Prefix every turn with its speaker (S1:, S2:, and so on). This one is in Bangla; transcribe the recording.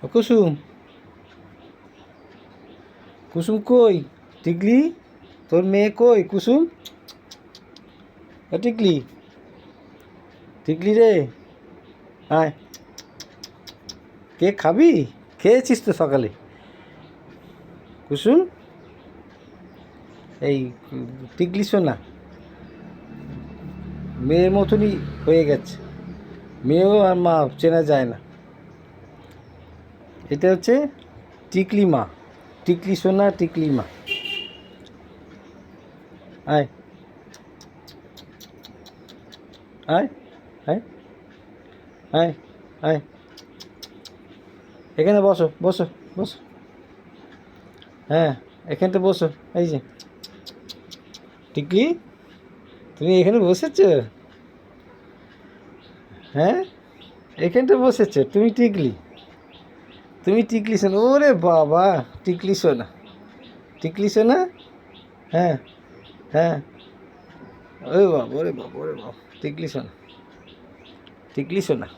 S1: ও কুসুম, কুসুম কই? টিকলি, তোর মেয়ে কই? কুসুম, টিকলি, টিকলি রে, আয়। কেক খাবি? খেয়েছিস তো সকালে। কুসুম, এই টিকলি শোনা মেয়ের মতনই হয়ে গেছে। মেয়েও আর মা চেনা যায় না। এটা হচ্ছে টিকলি মা, টিকলি সোনা, টিকলি মা। আয়, আয়, আয়, আয়, আয়, এখানে বসো, বসো, বসো। হ্যাঁ, এখানটা বসো। এই যে টিকলি, তুমি এখানে বসেছো? হ্যাঁ, এখানটা বসেছো তুমি টিকলি, তুমি টিকলি সোনা। ওরে বাবা, টিকলি সোনা, টিকলি সোনা। হ্যাঁ, হ্যাঁ, ওরে বাবা, ওরে বাবা, ওরে বাবা, টিকলি সোনা, টিকলি সোনা।